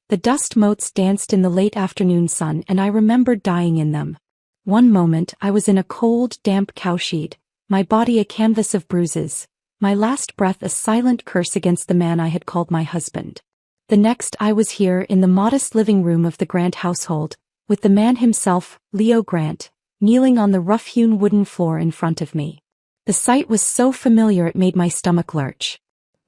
The dust motes danced in the late afternoon sun, and I remembered dying in them. One moment I was in a cold, damp cowshed, my body a canvas of bruises, my last breath a silent curse against the man I had called my husband. The next I was here in the modest living room of the Grant household, with the man himself, Leo Grant, kneeling on the rough-hewn wooden floor in front of me. The sight was so familiar it made my stomach lurch.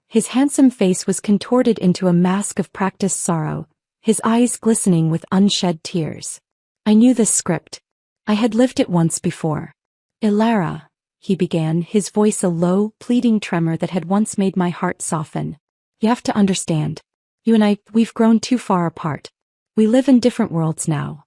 His handsome face was contorted into a mask of practiced sorrow, his eyes glistening with unshed tears. I knew this script. I had lived it once before. "Ilara," he began, his voice a low, pleading tremor that had once made my heart soften. "You have to understand. You and I, we've grown too far apart. We live in different worlds now."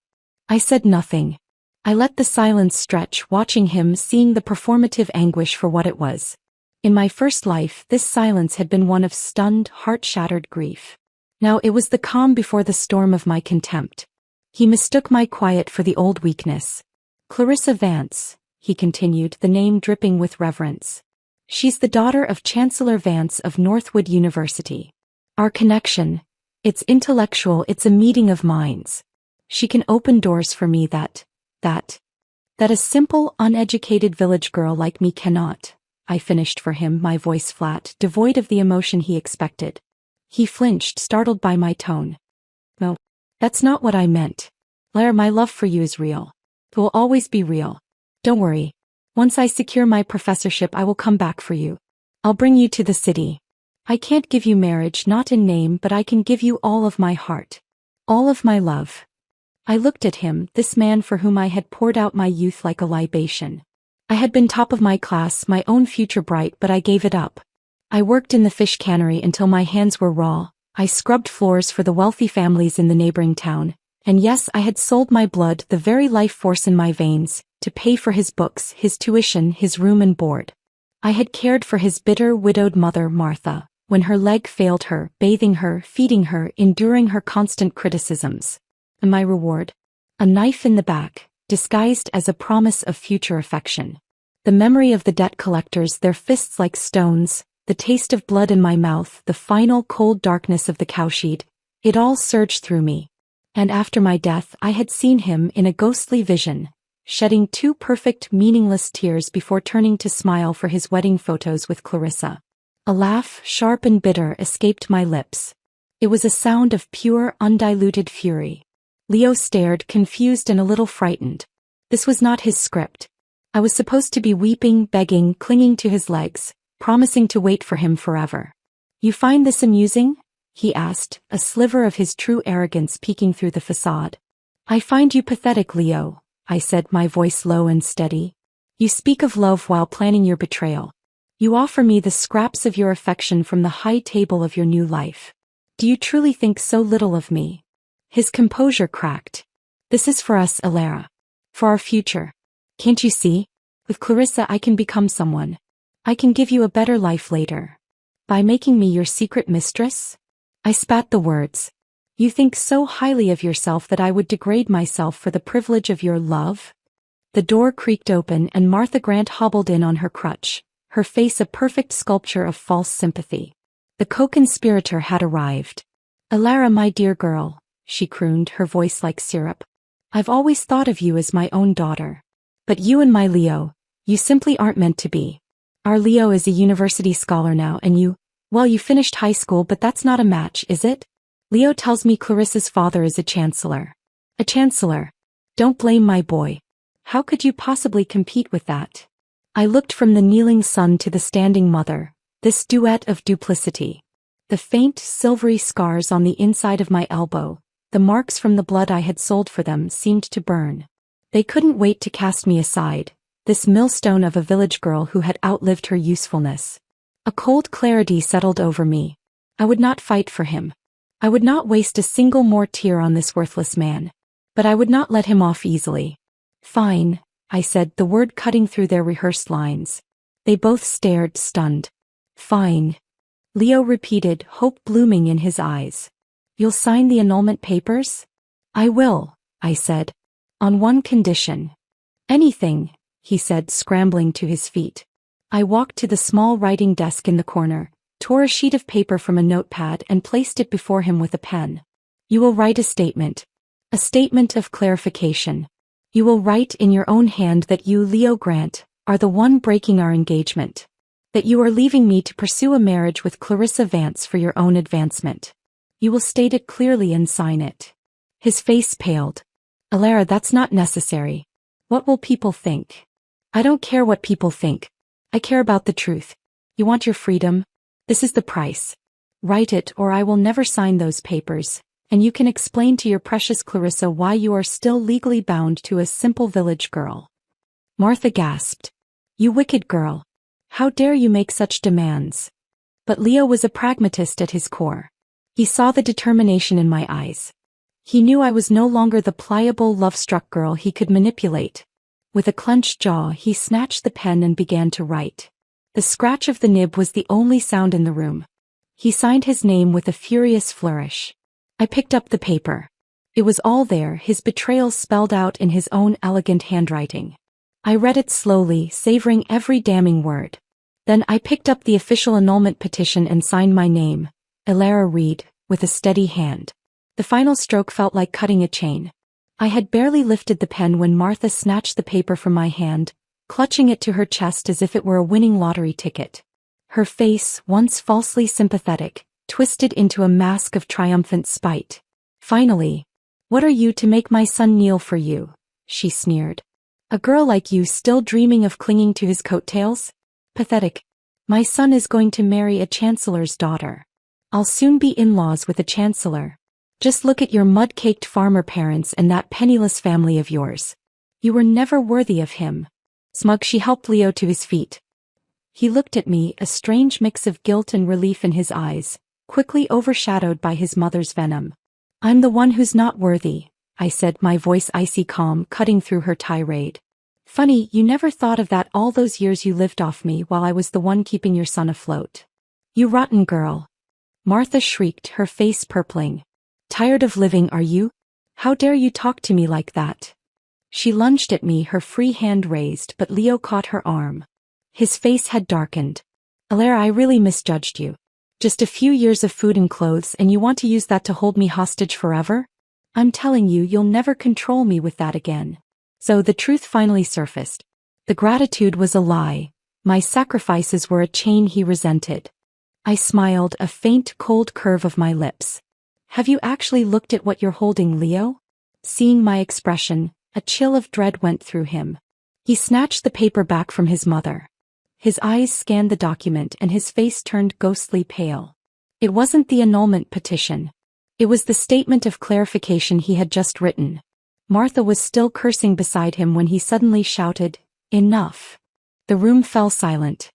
I said nothing. I let the silence stretch, watching him, seeing the performative anguish for what it was. In my first life, this silence had been one of stunned, heart-shattered grief. Now it was the calm before the storm of my contempt. He mistook my quiet for the old weakness. "Clarissa Vance," he continued, the name dripping with reverence. "She's the daughter of Chancellor Vance of Northwood University. Our connection, it's intellectual, it's a meeting of minds. She can open doors for me that a simple, uneducated village girl like me cannot," I finished for him, my voice flat, devoid of the emotion he expected. He flinched, startled by my tone. "No, that's not what I meant. Blair, my love for you is real. It will always be real. Don't worry. Once I secure my professorship, I will come back for you. I'll bring you to the city. I can't give you marriage, not in name, but I can give you all of my heart. All of my love." I looked at him, this man for whom I had poured out my youth like a libation. I had been top of my class, my own future bright, but I gave it up. I worked in the fish cannery until my hands were raw. I scrubbed floors for the wealthy families in the neighboring town. And yes, I had sold my blood, the very life force in my veins, to pay for his books, his tuition, his room and board. I had cared for his bitter, widowed mother, Martha, when her leg failed her, bathing her, feeding her, enduring her constant criticisms. And my reward? A knife in the back, disguised as a promise of future affection. The memory of the debt collectors, their fists like stones, the taste of blood in my mouth, the final cold darkness of the cowshed, it all surged through me. And after my death, I had seen him in a ghostly vision, shedding 2 perfect, meaningless tears before turning to smile for his wedding photos with Clarissa. A laugh, sharp and bitter, escaped my lips. It was a sound of pure, undiluted fury. Leo stared, confused and a little frightened. This was not his script. I was supposed to be weeping, begging, clinging to his legs, promising to wait for him forever. "You find this amusing?" he asked, a sliver of his true arrogance peeking through the facade. "I find you pathetic, Leo," I said, my voice low and steady. "You speak of love while planning your betrayal. You offer me the scraps of your affection from the high table of your new life. Do you truly think so little of me?" His composure cracked. "This is for us, Ilara. For our future. Can't you see? With Clarissa I can become someone. I can give you a better life later. By making me your secret mistress?" I spat the words. "You think so highly of yourself that I would degrade myself for the privilege of your love?" The door creaked open and Martha Grant hobbled in on her crutch, her face a perfect sculpture of false sympathy. The co-conspirator had arrived. "Ilara, my dear girl," she crooned, her voice like syrup. "I've always thought of you as my own daughter. But you and my Leo, you simply aren't meant to be. Our Leo is a university scholar now and you, well, you finished high school, but that's not a match, is it? Leo tells me Clarissa's father is a chancellor. A chancellor. Don't blame my boy. How could you possibly compete with that?" I looked from the kneeling son to the standing mother, this duet of duplicity. The faint, silvery scars on the inside of my elbow, the marks from the blood I had sold for them, seemed to burn. They couldn't wait to cast me aside, this millstone of a village girl who had outlived her usefulness. A cold clarity settled over me. I would not fight for him. I would not waste a single more tear on this worthless man. But I would not let him off easily. "Fine," I said, the word cutting through their rehearsed lines. They both stared, stunned. "Fine," Leo repeated, hope blooming in his eyes. "You'll sign the annulment papers?" "I will," I said. "On one condition." "Anything," he said, scrambling to his feet. I walked to the small writing desk in the corner, tore a sheet of paper from a notepad and placed it before him with a pen. You will write a statement. A statement of clarification. You will write in your own hand that you, Leo Grant, are the one breaking our engagement. That you are leaving me to pursue a marriage with Clarissa Vance for your own advancement. You will state it clearly and sign it. His face paled. Alara, that's not necessary. What will people think? I don't care what people think. I care about the truth. You want your freedom? This is the price. Write it or I will never sign those papers, and you can explain to your precious Clarissa why you are still legally bound to a simple village girl. Martha gasped. You wicked girl. How dare you make such demands? But Leo was a pragmatist at his core. He saw the determination in my eyes. He knew I was no longer the pliable, love-struck girl he could manipulate. With a clenched jaw, he snatched the pen and began to write. The scratch of the nib was the only sound in the room. He signed his name with a furious flourish. I picked up the paper. It was all there, his betrayal spelled out in his own elegant handwriting. I read it slowly, savoring every damning word. Then I picked up the official annulment petition and signed my name, Alara Reed, with a steady hand. The final stroke felt like cutting a chain. I had barely lifted the pen when Martha snatched the paper from my hand, clutching it to her chest as if it were a winning lottery ticket. Her face, once falsely sympathetic, twisted into a mask of triumphant spite. Finally, what are you to make my son kneel for you? She sneered. A girl like you still dreaming of clinging to his coattails? Pathetic. My son is going to marry a chancellor's daughter. I'll soon be in-laws with a chancellor. Just look at your mud-caked farmer parents and that penniless family of yours. You were never worthy of him. Smug, she helped Leo to his feet. He looked at me, a strange mix of guilt and relief in his eyes, quickly overshadowed by his mother's venom. I'm the one who's not worthy, I said, my voice icy calm, cutting through her tirade. Funny, you never thought of that all those years you lived off me while I was the one keeping your son afloat. You rotten girl. Martha shrieked, her face purpling. Tired of living, are you? How dare you talk to me like that? She lunged at me, her free hand raised, but Leo caught her arm. His face had darkened. Alara, I really misjudged you. Just a few years of food and clothes and you want to use that to hold me hostage forever? I'm telling you, you'll never control me with that again. So the truth finally surfaced. The gratitude was a lie. My sacrifices were a chain he resented. I smiled, a faint, cold curve of my lips. Have you actually looked at what you're holding, Leo? Seeing my expression, a chill of dread went through him. He snatched the paper back from his mother. His eyes scanned the document and his face turned ghostly pale. It wasn't the annulment petition. It was the statement of clarification he had just written. Martha was still cursing beside him when he suddenly shouted, "Enough." The room fell silent.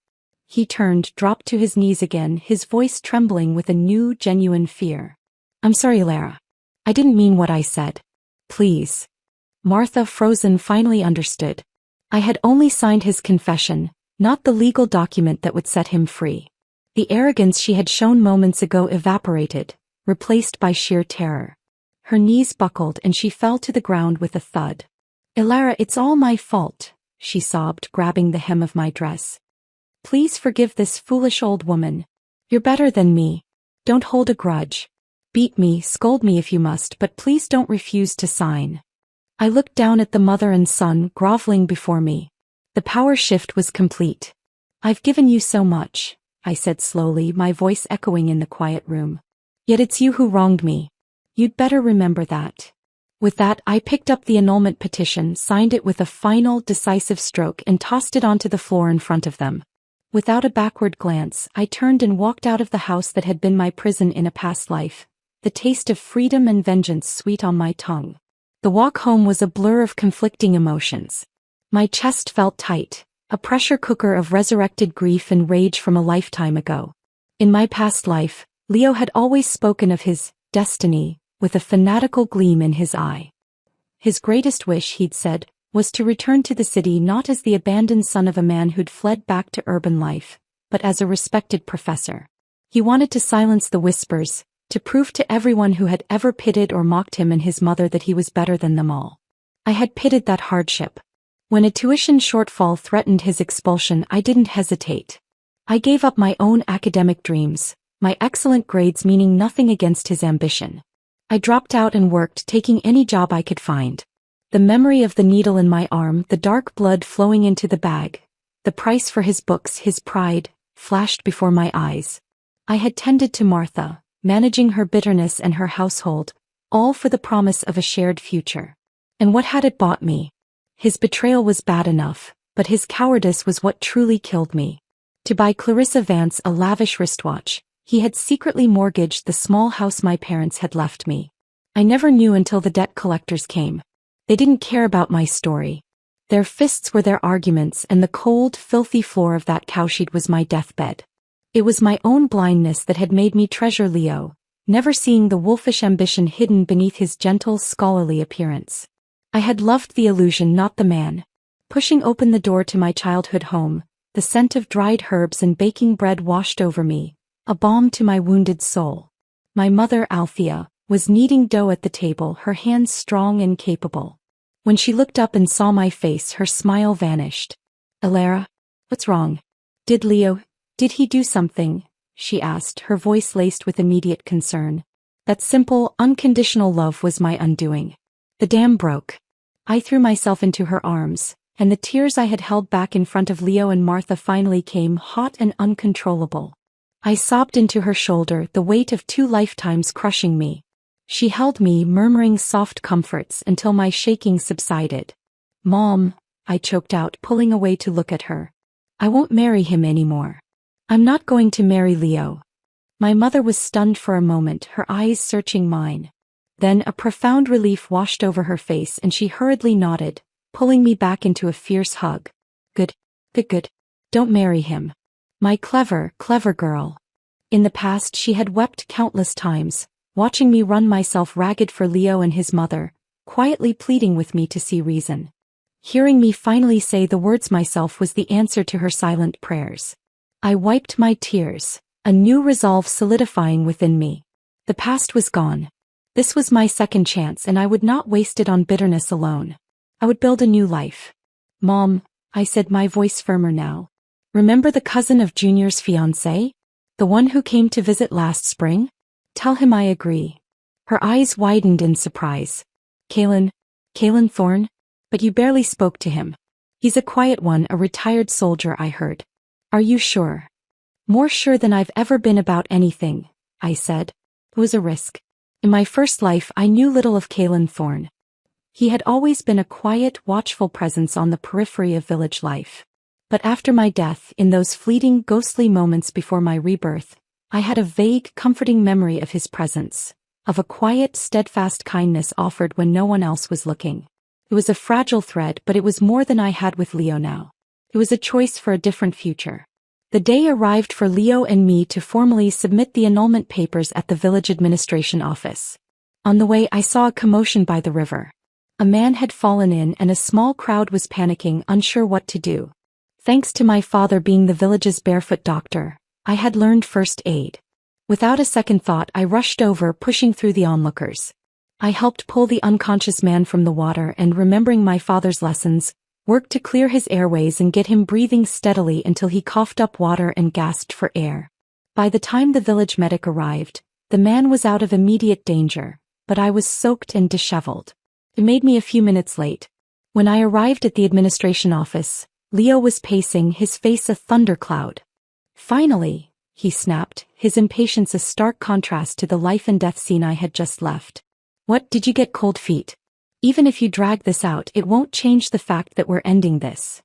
He turned, dropped to his knees again, his voice trembling with a new, genuine fear. I'm sorry, Alara. I didn't mean what I said. Please. Martha, frozen, finally understood. I had only signed his confession, not the legal document that would set him free. The arrogance she had shown moments ago evaporated, replaced by sheer terror. Her knees buckled and she fell to the ground with a thud. Alara, it's all my fault, she sobbed, grabbing the hem of my dress. Please forgive this foolish old woman. You're better than me. Don't hold a grudge. Beat me, scold me if you must, but please don't refuse to sign. I looked down at the mother and son groveling before me. The power shift was complete. I've given you so much, I said slowly, my voice echoing in the quiet room. Yet it's you who wronged me. You'd better remember that. With that, I picked up the annulment petition, signed it with a final, decisive stroke and tossed it onto the floor in front of them. Without a backward glance, I turned and walked out of the house that had been my prison in a past life, the taste of freedom and vengeance sweet on my tongue. The walk home was a blur of conflicting emotions. My chest felt tight, a pressure cooker of resurrected grief and rage from a lifetime ago. In my past life, Leo had always spoken of his destiny with a fanatical gleam in his eye. His greatest wish, he'd said, was to return to the city not as the abandoned son of a man who'd fled back to urban life, but as a respected professor. He wanted to silence the whispers, to prove to everyone who had ever pitied or mocked him and his mother that he was better than them all. I had pitted that hardship. When a tuition shortfall threatened his expulsion, I didn't hesitate. I gave up my own academic dreams, my excellent grades meaning nothing against his ambition. I dropped out and worked, taking any job I could find. The memory of the needle in my arm, the dark blood flowing into the bag, the price for his books, his pride, flashed before my eyes. I had tended to Martha, managing her bitterness and her household, all for the promise of a shared future. And what had it bought me? His betrayal was bad enough, but his cowardice was what truly killed me. To buy Clarissa Vance a lavish wristwatch, he had secretly mortgaged the small house my parents had left me. I never knew until the debt collectors came. They didn't care about my story. Their fists were their arguments, and the cold, filthy floor of that cowshed was my deathbed. It was my own blindness that had made me treasure Leo, never seeing the wolfish ambition hidden beneath his gentle, scholarly appearance. I had loved the illusion, not the man. Pushing open the door to my childhood home, the scent of dried herbs and baking bread washed over me, a balm to my wounded soul. My mother, Althea, was kneading dough at the table, her hands strong and capable. When she looked up and saw my face, her smile vanished. "Alara, what's wrong? Did he do something?" she asked, her voice laced with immediate concern. That simple, unconditional love was my undoing. The dam broke. I threw myself into her arms, and the tears I had held back in front of Leo and Martha finally came, hot and uncontrollable. I sobbed into her shoulder, the weight of 2 lifetimes crushing me. She held me, murmuring soft comforts until my shaking subsided. "Mom," I choked out, pulling away to look at her. "I won't marry him anymore. I'm not going to marry Leo." My mother was stunned for a moment, her eyes searching mine. Then a profound relief washed over her face and she hurriedly nodded, pulling me back into a fierce hug. Good. Don't marry him. My clever girl." In the past she had wept countless times, watching me run myself ragged for Leo and his mother, quietly pleading with me to see reason. Hearing me finally say the words myself was the answer to her silent prayers. I wiped my tears, a new resolve solidifying within me. The past was gone. This was my second chance, and I would not waste it on bitterness alone. I would build a new life. "Mom," I said, my voice firmer now. "Remember the cousin of Junior's fiancé? The one who came to visit last spring? Tell him I agree." Her eyes widened in surprise. Caelan Thorne? But you barely spoke to him." "He's a quiet one, a retired soldier, I heard." "Are you sure?" "More sure than I've ever been about anything," I said. "It was a risk. In my first life I knew little of Caelan Thorne. He had always been a quiet, watchful presence on the periphery of village life. But after my death, in those fleeting, ghostly moments before my rebirth, I had a vague, comforting memory of his presence, of a quiet, steadfast kindness offered when no one else was looking. It was a fragile thread, but it was more than I had with Leo now. It was a choice for a different future. The day arrived for Leo and me to formally submit the annulment papers at the village administration office. On the way I saw a commotion by the river. A man had fallen in and a small crowd was panicking, unsure what to do. Thanks to my father being the village's barefoot doctor, I had learned first aid. Without a second thought I rushed over, pushing through the onlookers. I helped pull the unconscious man from the water and, remembering my father's lessons, worked to clear his airways and get him breathing steadily until he coughed up water and gasped for air. By the time the village medic arrived, the man was out of immediate danger, but I was soaked and disheveled. It made me a few minutes late. When I arrived at the administration office, Leo was pacing, his face a thundercloud. "Finally," he snapped, his impatience a stark contrast to the life and death scene I had just left. "What, did you get cold feet? Even if you drag this out, it won't change the fact that we're ending this."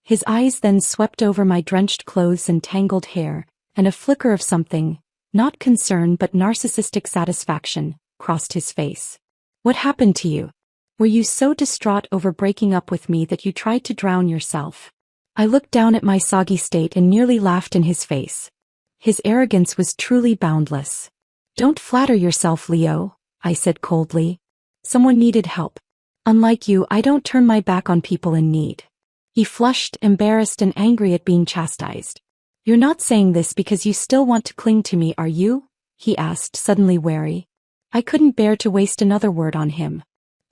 His eyes then swept over my drenched clothes and tangled hair, and a flicker of something, not concern but narcissistic satisfaction, crossed his face. "What happened to you? Were you so distraught over breaking up with me that you tried to drown yourself?" I looked down at my soggy state and nearly laughed in his face. His arrogance was truly boundless. "Don't flatter yourself, Leo," I said coldly. "Someone needed help. Unlike you, I don't turn my back on people in need." He flushed, embarrassed and angry at being chastised. "You're not saying this because you still want to cling to me, are you?" he asked, suddenly wary. I couldn't bear to waste another word on him.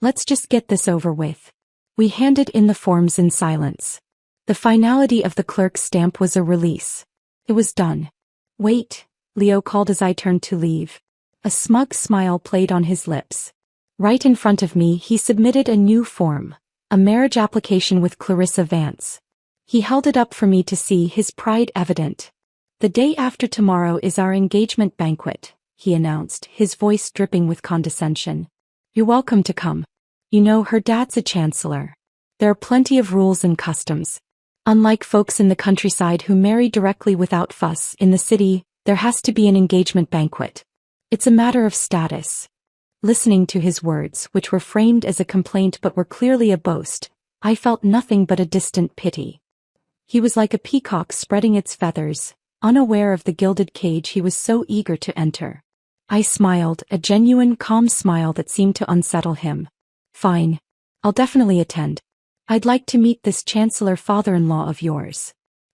"Let's just get this over with." We handed in the forms in silence. The finality of the clerk's stamp was a release. It was done. "Wait," Leo called as I turned to leave. A smug smile played on his lips. Right in front of me he submitted a new form, a marriage application with Clarissa Vance. He held it up for me to see, his pride evident. "The day after tomorrow is our engagement banquet," he announced, his voice dripping with condescension. "You're welcome to come. You know, her dad's a chancellor. There are plenty of rules and customs. Unlike folks in the countryside who marry directly without fuss, in the city, there has to be an engagement banquet. It's a matter of status." Listening to his words, which were framed as a complaint but were clearly a boast, I felt nothing but a distant pity. He was like a peacock spreading its feathers, unaware of the gilded cage he was so eager to enter. I smiled, a genuine, calm smile that seemed to unsettle him. "Fine. I'll definitely attend. I'd like to meet this chancellor father-in-law of yours."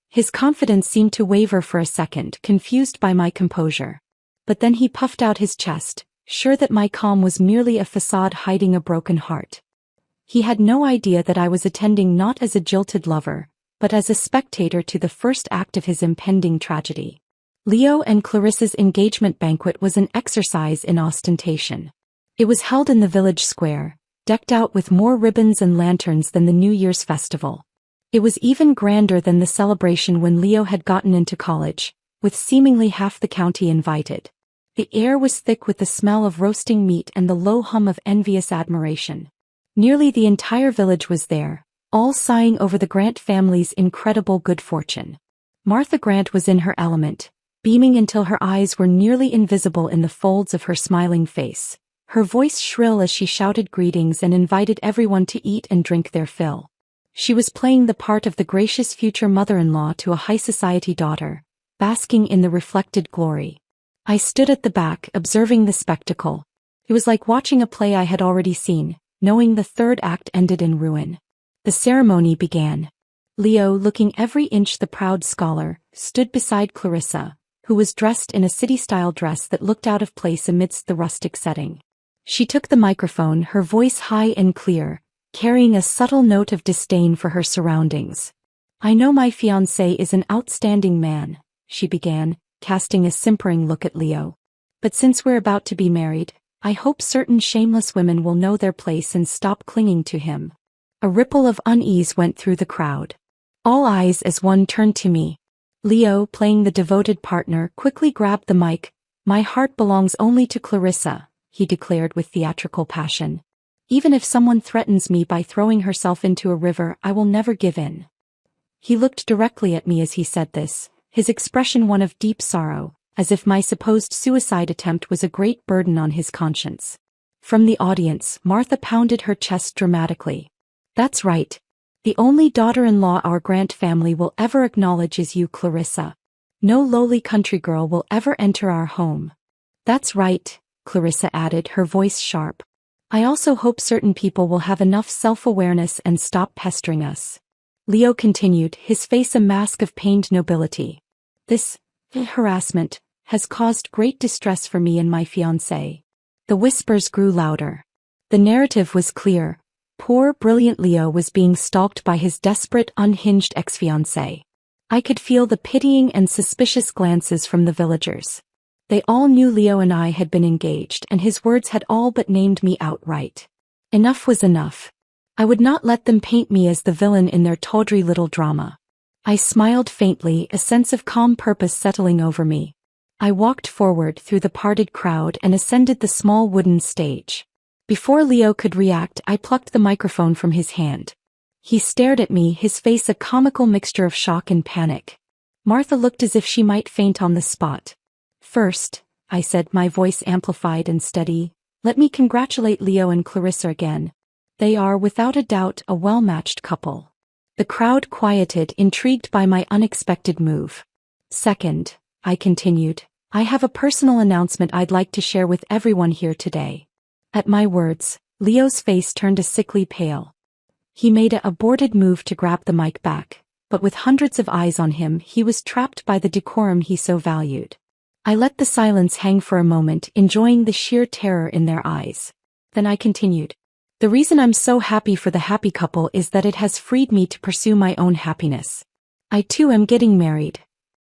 His confidence seemed to waver for a second, confused by my composure. But then he puffed out his chest, sure that my calm was merely a facade hiding a broken heart. He had no idea that I was attending not as a jilted lover, but as a spectator to the first act of his impending tragedy. Leo and Clarissa's engagement banquet was an exercise in ostentation. It was held in the village square, decked out with more ribbons and lanterns than the New Year's festival. It was even grander than the celebration when Leo had gotten into college, with seemingly half the county invited. The air was thick with the smell of roasting meat and the low hum of envious admiration. Nearly the entire village was there, all sighing over the Grant family's incredible good fortune. Martha Grant was in her element, beaming until her eyes were nearly invisible in the folds of her smiling face, her voice shrill as she shouted greetings and invited everyone to eat and drink their fill. She was playing the part of the gracious future mother-in-law to a high society daughter, basking in the reflected glory. I stood at the back, observing the spectacle. It was like watching a play I had already seen, knowing the third act ended in ruin. The ceremony began. Leo, looking every inch the proud scholar, stood beside Clarissa, who was dressed in a city-style dress that looked out of place amidst the rustic setting. She took the microphone, her voice high and clear, carrying a subtle note of disdain for her surroundings. "I know my fiancé is an outstanding man," she began, casting a simpering look at Leo. "But since we're about to be married, I hope certain shameless women will know their place and stop clinging to him." A ripple of unease went through the crowd. All eyes as one turned to me. Leo, playing the devoted partner, quickly grabbed the mic. "My heart belongs only to Clarissa," he declared with theatrical passion. "Even if someone threatens me by throwing herself into a river, I will never give in." He looked directly at me as he said this, his expression one of deep sorrow, as if my supposed suicide attempt was a great burden on his conscience. From the audience, Martha pounded her chest dramatically. "That's right. The only daughter-in-law our Grant family will ever acknowledge is you, Clarissa. No lowly country girl will ever enter our home." "That's right," Clarissa added, her voice sharp. "I also hope certain people will have enough self-awareness and stop pestering us." Leo continued, his face a mask of pained nobility. "This harassment has caused great distress for me and my fiancé." The whispers grew louder. The narrative was clear. Poor, brilliant Leo was being stalked by his desperate, unhinged ex-fiancée. I could feel the pitying and suspicious glances from the villagers. They all knew Leo and I had been engaged, and his words had all but named me outright. Enough was enough. I would not let them paint me as the villain in their tawdry little drama. I smiled faintly, a sense of calm purpose settling over me. I walked forward through the parted crowd and ascended the small wooden stage. Before Leo could react, I plucked the microphone from his hand. He stared at me, his face a comical mixture of shock and panic. Martha looked as if she might faint on the spot. "First," I said, my voice amplified and steady, "let me congratulate Leo and Clarissa again. They are, without a doubt, a well-matched couple." The crowd quieted, intrigued by my unexpected move. "Second," I continued, "I have a personal announcement I'd like to share with everyone here today." At my words, Leo's face turned a sickly pale. He made an aborted move to grab the mic back, but with hundreds of eyes on him, he was trapped by the decorum he so valued. I let the silence hang for a moment, enjoying the sheer terror in their eyes. Then I continued. "The reason I'm so happy for the happy couple is that it has freed me to pursue my own happiness. I too am getting married."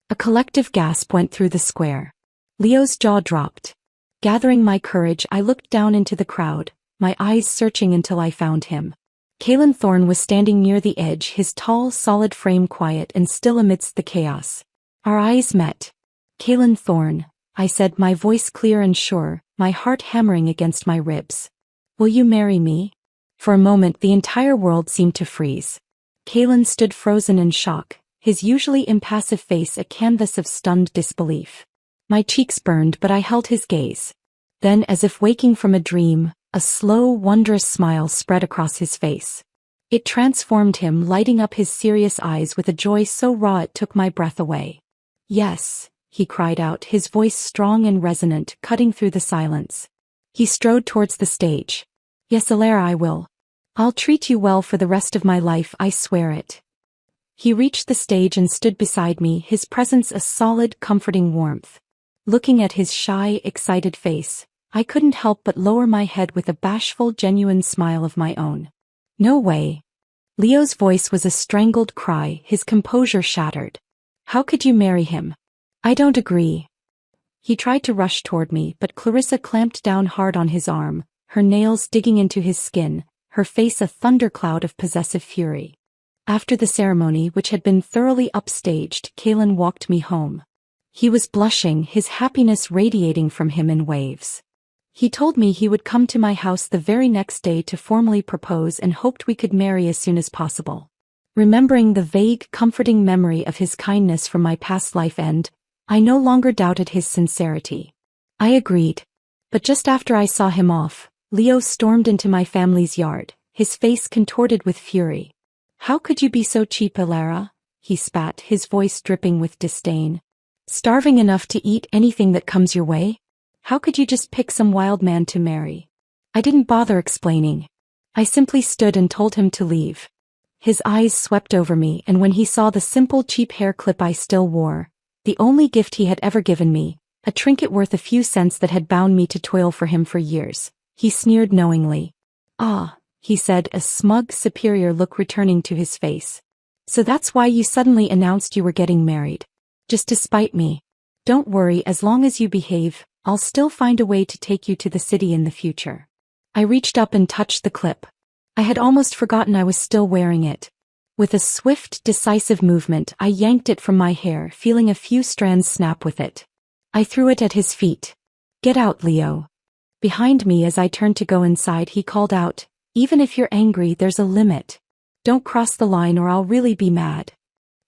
A collective gasp went through the square. Leo's jaw dropped. Gathering my courage, I looked down into the crowd, my eyes searching until I found him. Kalen Thorne was standing near the edge, his tall, solid frame quiet and still amidst the chaos. Our eyes met. "Kalen Thorne," I said, my voice clear and sure, my heart hammering against my ribs. "Will you marry me?" For a moment the entire world seemed to freeze. Kalen stood frozen in shock, his usually impassive face a canvas of stunned disbelief. My cheeks burned, but I held his gaze. Then, as if waking from a dream, a slow, wondrous smile spread across his face. It transformed him, lighting up his serious eyes with a joy so raw it took my breath away. "Yes," he cried out, his voice strong and resonant, cutting through the silence. He strode towards the stage. "Yes, Alara, I will. I'll treat you well for the rest of my life, I swear it." He reached the stage and stood beside me, his presence a solid, comforting warmth. Looking at his shy, excited face, I couldn't help but lower my head with a bashful, genuine smile of my own. "No way." Leo's voice was a strangled cry, his composure shattered. "How could you marry him?" "I don't agree." He tried to rush toward me, but Clarissa clamped down hard on his arm, her nails digging into his skin, her face a thundercloud of possessive fury. After the ceremony, which had been thoroughly upstaged, Kalen walked me home. He was blushing, his happiness radiating from him in waves. He told me he would come to my house the very next day to formally propose and hoped we could marry as soon as possible. Remembering the vague, comforting memory of his kindness from my past life I no longer doubted his sincerity. I agreed. But just after I saw him off, Leo stormed into my family's yard, his face contorted with fury. "How could you be so cheap, Alara?" he spat, his voice dripping with disdain. "Starving enough to eat anything that comes your way? How could you just pick some wild man to marry?" I didn't bother explaining. I simply stood and told him to leave. His eyes swept over me, and when he saw the simple cheap hair clip I still wore, the only gift he had ever given me, a trinket worth a few cents that had bound me to toil for him for years, he sneered knowingly. "Ah," he said, a smug, superior look returning to his face. "So that's why you suddenly announced you were getting married? Just to spite me? Don't worry, as long as you behave, I'll still find a way to take you to the city in the future." I reached up and touched the clip. I had almost forgotten I was still wearing it. With a swift, decisive movement, I yanked it from my hair, feeling a few strands snap with it. I threw it at his feet. "Get out, Leo." Behind me, as I turned to go inside, he called out, "Even if you're angry, there's a limit. Don't cross the line or I'll really be mad."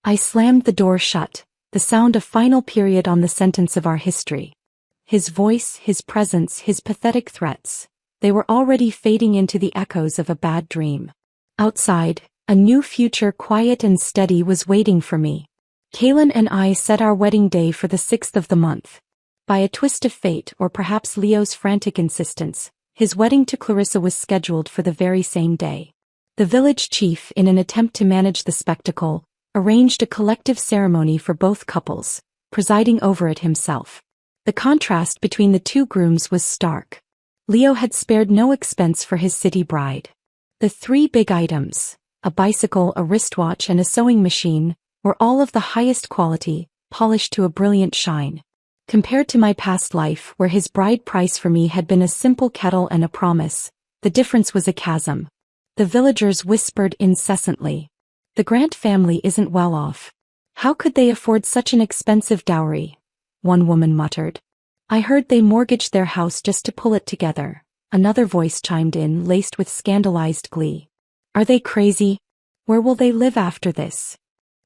I slammed the door shut, the sound a final period on the sentence of our history. His voice, his presence, his pathetic threats, they were already fading into the echoes of a bad dream. Outside, a new future, quiet and steady, was waiting for me. Kalen and I set our wedding day for the 6th of the month. By a twist of fate, or perhaps Leo's frantic insistence, his wedding to Clarissa was scheduled for the very same day. The village chief, in an attempt to manage the spectacle, arranged a collective ceremony for both couples, presiding over it himself. The contrast between the two grooms was stark. Leo had spared no expense for his city bride. The three big items, a bicycle, a wristwatch, and a sewing machine, were all of the highest quality, polished to a brilliant shine. Compared to my past life, where his bride price for me had been a simple kettle and a promise, the difference was a chasm. The villagers whispered incessantly, "The Grant family isn't well off. How could they afford such an expensive dowry?" one woman muttered. "I heard they mortgaged their house just to pull it together," another voice chimed in, laced with scandalized glee. "Are they crazy? Where will they live after this?"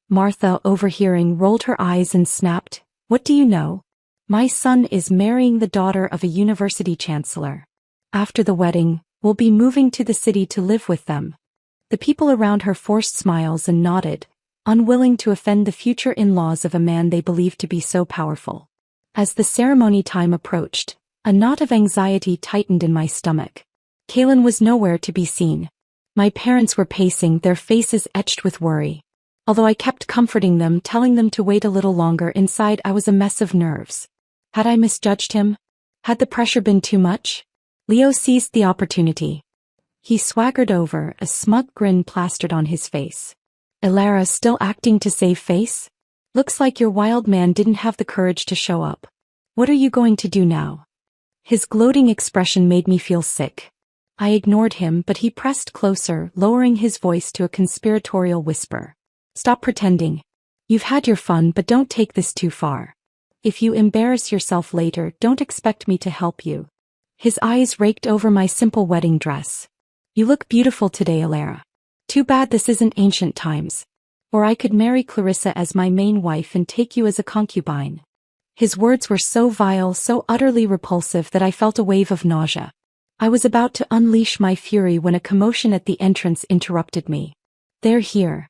Martha, overhearing, rolled her eyes and snapped, "What do you know? My son is marrying the daughter of a university chancellor. After the wedding, we'll be moving to the city to live with them." The people around her forced smiles and nodded, unwilling to offend the future in-laws of a man they believed to be so powerful. As the ceremony time approached, a knot of anxiety tightened in my stomach. Kalen was nowhere to be seen. My parents were pacing, their faces etched with worry. Although I kept comforting them, telling them to wait a little longer, inside I was a mess of nerves. Had I misjudged him? Had the pressure been too much? Leo seized the opportunity. He swaggered over, a smug grin plastered on his face. "Alara, still acting to save face? Looks like your wild man didn't have the courage to show up. What are you going to do now?" His gloating expression made me feel sick. I ignored him, but he pressed closer, lowering his voice to a conspiratorial whisper. Stop pretending. You've had your fun, but don't take this too far. If you embarrass yourself later, don't expect me to help you. His eyes raked over my simple wedding dress. You look beautiful today, Alara. Too bad this isn't ancient times. Or I could marry Clarissa as my main wife and take you as a concubine. His words were so vile, so utterly repulsive that I felt a wave of nausea. I was about to unleash my fury when a commotion at the entrance interrupted me. They're here.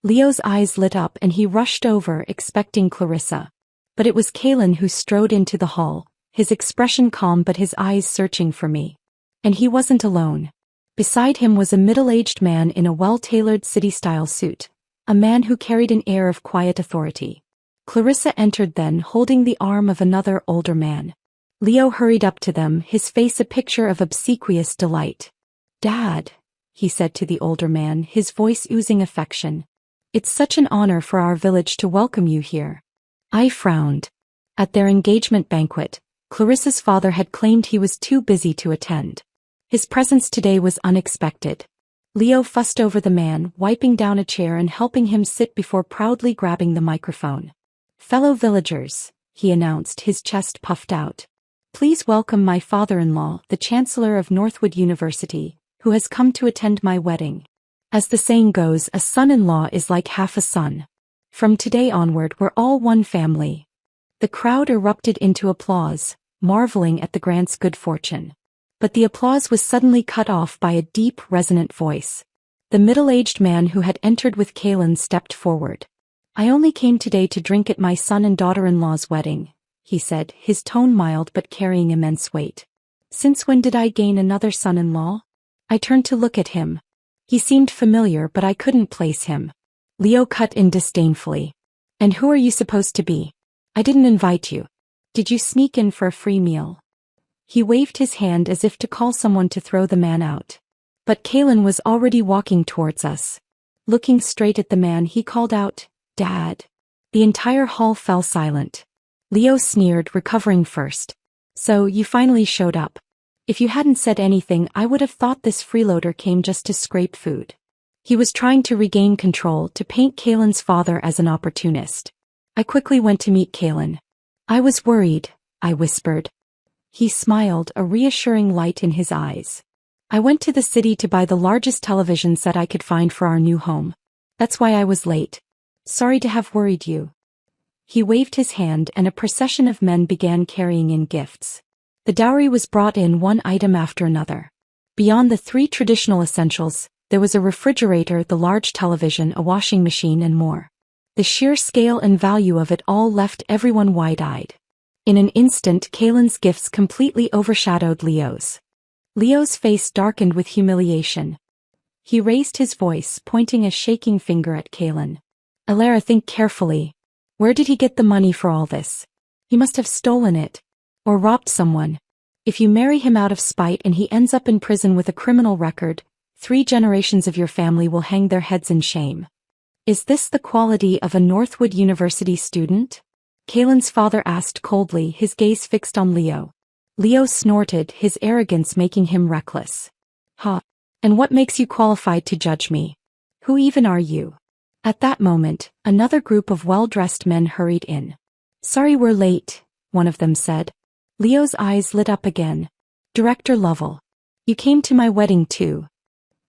Leo's eyes lit up and he rushed over, expecting Clarissa. But it was Kalen who strode into the hall, his expression calm but his eyes searching for me. And he wasn't alone. Beside him was a middle-aged man in a well-tailored city-style suit, a man who carried an air of quiet authority. Clarissa entered then, holding the arm of another older man. Leo hurried up to them, his face a picture of obsequious delight. "Dad," he said to the older man, his voice oozing affection. "It's such an honor for our village to welcome you here." I frowned. At their engagement banquet, Clarissa's father had claimed he was too busy to attend. His presence today was unexpected. Leo fussed over the man, wiping down a chair and helping him sit before proudly grabbing the microphone. "Fellow villagers," he announced, his chest puffed out. "Please welcome my father-in-law, the Chancellor of Northwood University, who has come to attend my wedding. As the saying goes, a son-in-law is like half a son. From today onward we're all one family." The crowd erupted into applause, marveling at the grant's good fortune. But the applause was suddenly cut off by a deep, resonant voice. The middle-aged man who had entered with Kalen stepped forward. "I only came today to drink at my son and daughter-in-law's wedding," he said, his tone mild but carrying immense weight. "Since when did I gain another son-in-law?" I turned to look at him. He seemed familiar, but I couldn't place him. Leo cut in disdainfully. "And who are you supposed to be? I didn't invite you. Did you sneak in for a free meal?" He waved his hand as if to call someone to throw the man out. But Kalen was already walking towards us. Looking straight at the man, he called out, "Dad." The entire hall fell silent. Leo sneered, recovering first. "So, you finally showed up. If you hadn't said anything, I would have thought this freeloader came just to scrape food." He was trying to regain control, to paint Kalen's father as an opportunist. I quickly went to meet Kalen. "I was worried," I whispered. He smiled, a reassuring light in his eyes. "I went to the city to buy the largest television set I could find for our new home. That's why I was late. Sorry to have worried you." He waved his hand and a procession of men began carrying in gifts. The dowry was brought in one item after another. Beyond the 3 traditional essentials, there was a refrigerator, the large television, a washing machine and more. The sheer scale and value of it all left everyone wide-eyed. In an instant, Kalen's gifts completely overshadowed Leo's. Leo's face darkened with humiliation. He raised his voice, pointing a shaking finger at Kalen. "Alara, think carefully. Where did he get the money for all this? He must have stolen it. Or robbed someone. If you marry him out of spite and he ends up in prison with a criminal record, 3 generations of your family will hang their heads in shame. Is this the quality of a Northwood University student?" Kalen's father asked coldly, his gaze fixed on Leo. Leo snorted, his arrogance making him reckless. "Huh. And what makes you qualified to judge me? Who even are you?" At that moment, another group of well-dressed men hurried in. "Sorry we're late," one of them said. Leo's eyes lit up again. "Director Lovell. You came to my wedding too."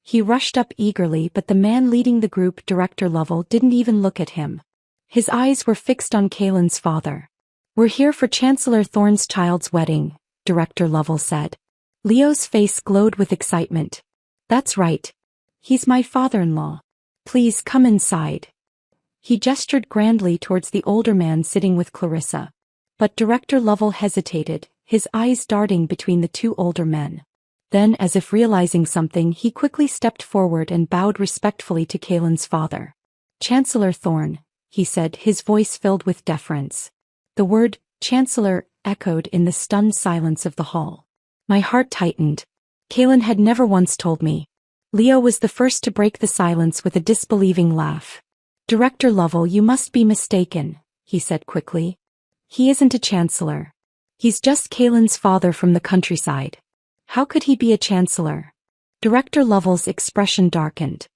He rushed up eagerly, but the man leading the group, Director Lovell, didn't even look at him. His eyes were fixed on Kalen's father. "We're here for Chancellor Thorne's child's wedding," Director Lovell said. Leo's face glowed with excitement. "That's right. He's my father-in-law. Please come inside." He gestured grandly towards the older man sitting with Clarissa. But Director Lovell hesitated, his eyes darting between the 2 older men. Then, as if realizing something, he quickly stepped forward and bowed respectfully to Kalen's father. "Chancellor Thorne," he said, his voice filled with deference. The word, Chancellor, echoed in the stunned silence of the hall. My heart tightened. Kalen had never once told me. Leo was the first to break the silence with a disbelieving laugh. "Director Lovell, you must be mistaken," he said quickly. "He isn't a chancellor. He's just Kalen's father from the countryside. How could he be a chancellor? Director Lovell's expression darkened.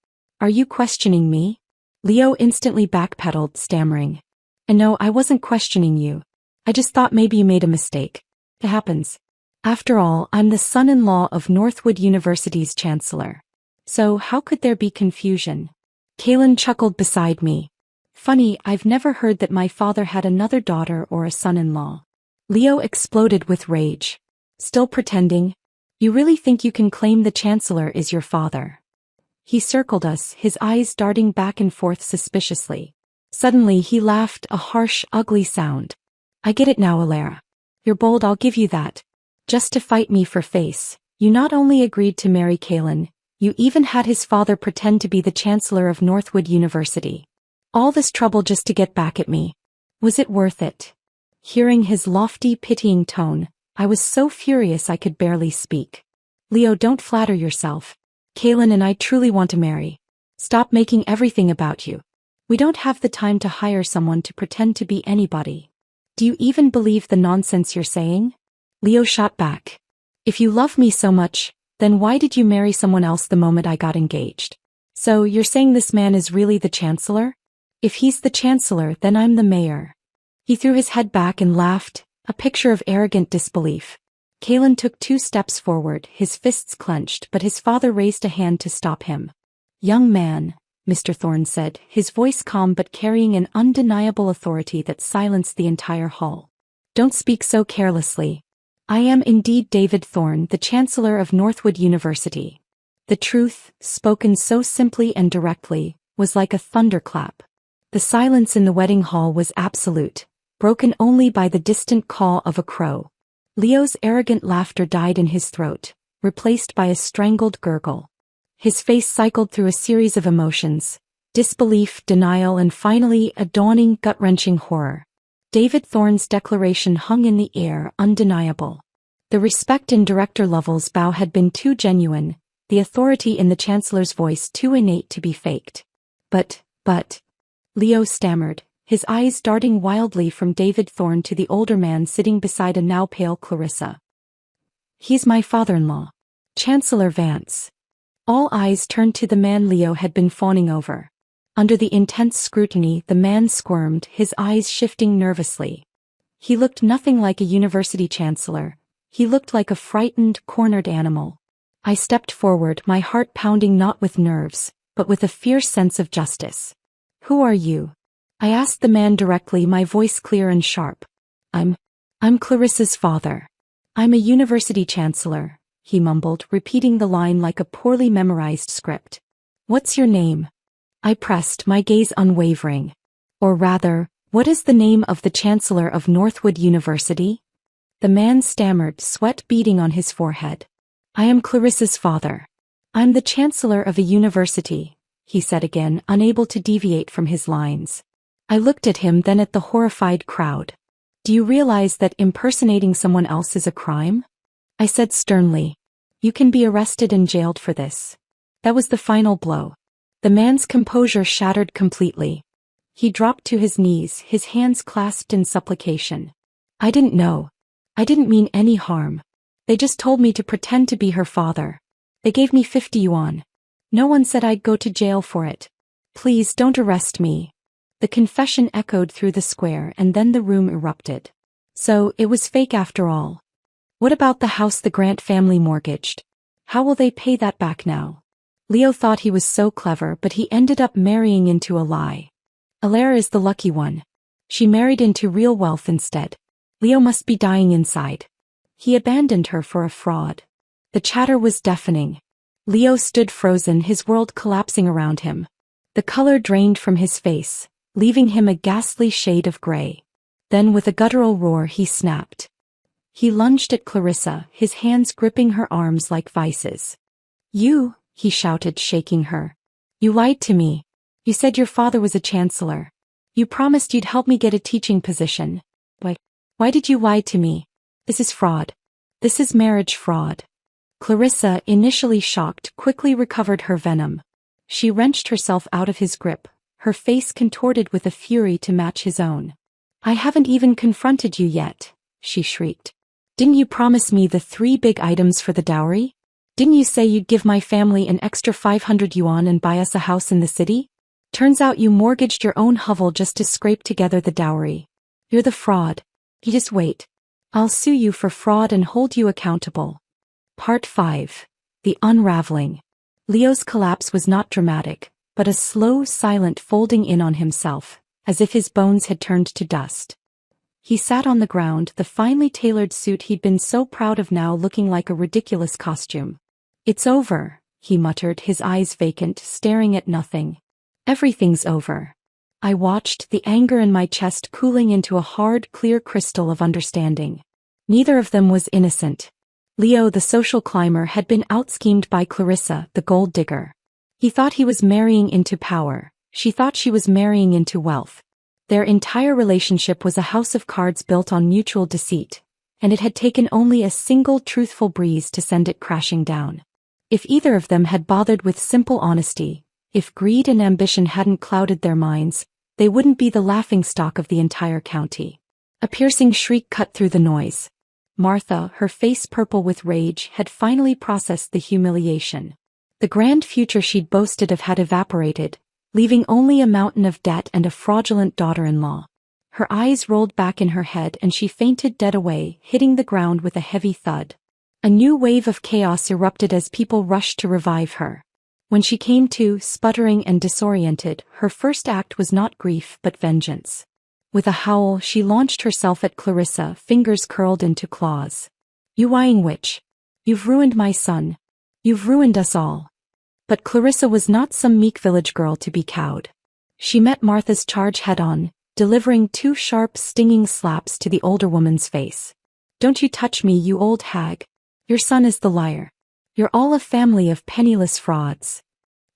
Are you questioning me? Leo instantly backpedaled, stammering. And no, I wasn't questioning you. I just thought maybe you made a mistake. It happens. After all, I'm the son-in-law of Northwood University's chancellor. So how could there be confusion? Kalen chuckled beside me. Funny, I've never heard that my father had another daughter or a son-in-law. Leo exploded with rage. Still pretending? You really think you can claim the chancellor is your father? He circled us, his eyes darting back and forth suspiciously. Suddenly he laughed, a harsh, ugly sound. I get it now, Alara. You're bold, I'll give you that. Just to fight me for face, you not only agreed to marry Kalen, you even had his father pretend to be the chancellor of Northwood University. All this trouble just to get back at me. Was it worth it? Hearing his lofty, pitying tone, I was so furious I could barely speak. Leo, don't flatter yourself. Kalen and I truly want to marry. Stop making everything about you. We don't have the time to hire someone to pretend to be anybody. Do you even believe the nonsense you're saying? Leo shot back. If you love me so much, then why did you marry someone else the moment I got engaged? So you're saying this man is really the chancellor? If he's the chancellor, then I'm the mayor. He threw his head back and laughed, a picture of arrogant disbelief. Kalen took 2 steps forward, his fists clenched, but his father raised a hand to stop him. Young man, Mr. Thorne said, his voice calm but carrying an undeniable authority that silenced the entire hall. Don't speak so carelessly. I am indeed David Thorne, the Chancellor of Northwood University. The truth, spoken so simply and directly, was like a thunderclap. The silence in the wedding hall was absolute, broken only by the distant call of a crow. Leo's arrogant laughter died in his throat, replaced by a strangled gurgle. His face cycled through a series of emotions, disbelief, denial, and finally a dawning, gut-wrenching horror. David Thorne's declaration hung in the air, undeniable. The respect in Director Lovell's bow had been too genuine, the authority in the Chancellor's voice too innate to be faked. But, Leo stammered, his eyes darting wildly from David Thorne to the older man sitting beside a now pale Clarissa. He's my father-in-law. Chancellor Vance. All eyes turned to the man Leo had been fawning over. Under the intense scrutiny, the man squirmed, his eyes shifting nervously. He looked nothing like a university chancellor. He looked like a frightened, cornered animal. I stepped forward, my heart pounding not with nerves, but with a fierce sense of justice. Who are you? I asked the man directly, my voice clear and sharp. I'm Clarissa's father. I'm a university chancellor, he mumbled, repeating the line like a poorly memorized script. What's your name? I pressed, my gaze unwavering. Or rather, what is the name of the chancellor of Northwood University? The man stammered, sweat beading on his forehead. I am Clarissa's father. I'm the chancellor of a university, he said again, unable to deviate from his lines. I looked at him, then at the horrified crowd. Do you realize that impersonating someone else is a crime? I said sternly. You can be arrested and jailed for this. That was the final blow. The man's composure shattered completely. He dropped to his knees, his hands clasped in supplication. I didn't know. I didn't mean any harm. They just told me to pretend to be her father. They gave me 50 yuan. No one said I'd go to jail for it. Please don't arrest me. The confession echoed through the square and then the room erupted. So, it was fake after all. What about the house the Grant family mortgaged? How will they pay that back now? Leo thought he was so clever, but he ended up marrying into a lie. Alara is the lucky one. She married into real wealth instead. Leo must be dying inside. He abandoned her for a fraud. The chatter was deafening. Leo stood frozen, his world collapsing around him. The color drained from his face, leaving him a ghastly shade of gray. Then with a guttural roar he snapped. He lunged at Clarissa, his hands gripping her arms like vices. You, he shouted, shaking her. You lied to me. You said your father was a chancellor. You promised you'd help me get a teaching position. Why did you lie to me? This is fraud. This is marriage fraud. Clarissa, initially shocked, quickly recovered her venom. She wrenched herself out of his grip, her face contorted with a fury to match his own. I haven't even confronted you yet, she shrieked. Didn't you promise me the 3 big items for the dowry? Didn't you say you'd give my family an extra 500 yuan and buy us a house in the city? Turns out you mortgaged your own hovel just to scrape together the dowry. You're the fraud. You just wait. I'll sue you for fraud and hold you accountable. Part 5. The Unraveling. Leo's collapse was not dramatic, but a slow, silent folding in on himself, as if his bones had turned to dust. He sat on the ground, the finely tailored suit he'd been so proud of now looking like a ridiculous costume. It's over, he muttered, his eyes vacant, staring at nothing. Everything's over. I watched, the anger in my chest cooling into a hard, clear crystal of understanding. Neither of them was innocent. Leo, the social climber, had been out-schemed by Clarissa, the gold digger. He thought he was marrying into power. She thought she was marrying into wealth. Their entire relationship was a house of cards built on mutual deceit, and it had taken only a single truthful breeze to send it crashing down. If either of them had bothered with simple honesty, if greed and ambition hadn't clouded their minds, they wouldn't be the laughingstock of the entire county. A piercing shriek cut through the noise. Martha, her face purple with rage, had finally processed the humiliation. The grand future she'd boasted of had evaporated, leaving only a mountain of debt and a fraudulent daughter-in-law. Her eyes rolled back in her head and she fainted dead away, hitting the ground with a heavy thud. A new wave of chaos erupted as people rushed to revive her. When she came to, sputtering and disoriented, her first act was not grief but vengeance. With a howl, she launched herself at Clarissa, fingers curled into claws. You lying witch! You've ruined my son. You've ruined us all. But Clarissa was not some meek village girl to be cowed. She met Martha's charge head-on, delivering 2 sharp, stinging slaps to the older woman's face. Don't you touch me, you old hag. Your son is the liar. You're all a family of penniless frauds.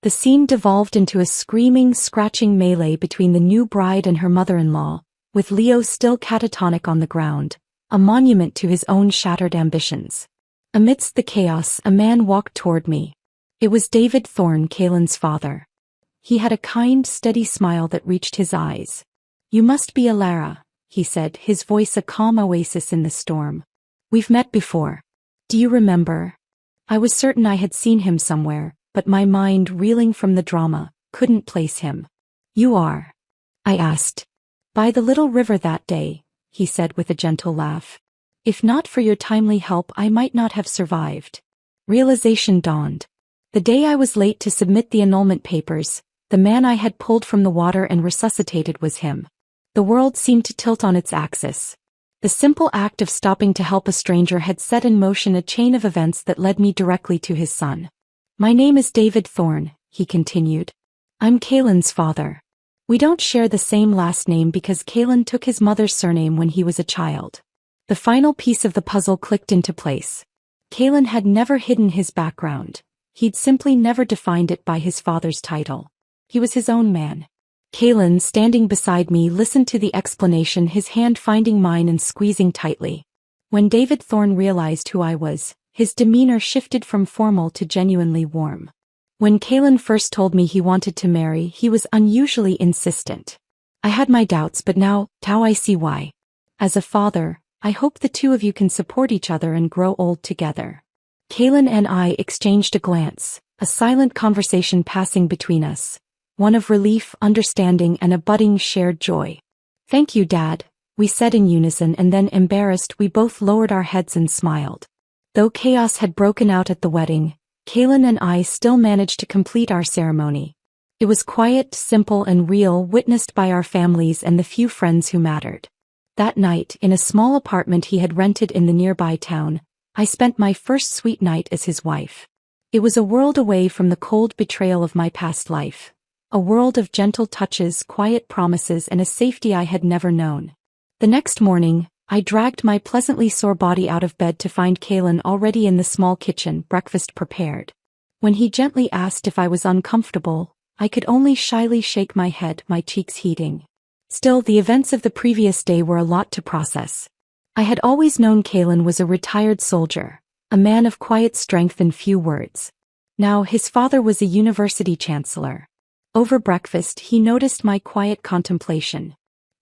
The scene devolved into a screaming, scratching melee between the new bride and her mother-in-law, with Leo still catatonic on the ground, a monument to his own shattered ambitions. Amidst the chaos, a man walked toward me. It was David Thorne, Kaylin's father. He had a kind, steady smile that reached his eyes. You must be Alara, he said, his voice a calm oasis in the storm. We've met before. Do you remember? I was certain I had seen him somewhere, but my mind, reeling from the drama, couldn't place him. You are? I asked. By the little river that day, he said with a gentle laugh. If not for your timely help, I might not have survived. Realization dawned. The day I was late to submit the annulment papers, the man I had pulled from the water and resuscitated was him. The world seemed to tilt on its axis. The simple act of stopping to help a stranger had set in motion a chain of events that led me directly to his son. My name is David Thorne, he continued. I'm Kaylin's father. We don't share the same last name because Kaylin took his mother's surname when he was a child. The final piece of the puzzle clicked into place. Kaylin had never hidden his background. He'd simply never defined it by his father's title. He was his own man. Kaylin, standing beside me, listened to the explanation, his hand finding mine and squeezing tightly. When David Thorne realized who I was, his demeanor shifted from formal to genuinely warm. When Kaylin first told me he wanted to marry, he was unusually insistent. I had my doubts, but now I see why. As a father, I hope the two of you can support each other and grow old together. Kaylin and I exchanged a glance, a silent conversation passing between us. One of relief, understanding, and a budding shared joy. Thank you, Dad, we said in unison, and then, embarrassed, we both lowered our heads and smiled. Though chaos had broken out at the wedding, Kaylin and I still managed to complete our ceremony. It was quiet, simple, and real, witnessed by our families and the few friends who mattered. That night, in a small apartment he had rented in the nearby town, I spent my first sweet night as his wife. It was a world away from the cold betrayal of my past life. A world of gentle touches, quiet promises, and a safety I had never known. The next morning, I dragged my pleasantly sore body out of bed to find Kaylin already in the small kitchen, breakfast prepared. When he gently asked if I was uncomfortable, I could only shyly shake my head, my cheeks heating. Still, the events of the previous day were a lot to process. I had always known Kaylin was a retired soldier, a man of quiet strength and few words. Now his father was a university chancellor. Over breakfast, he noticed my quiet contemplation.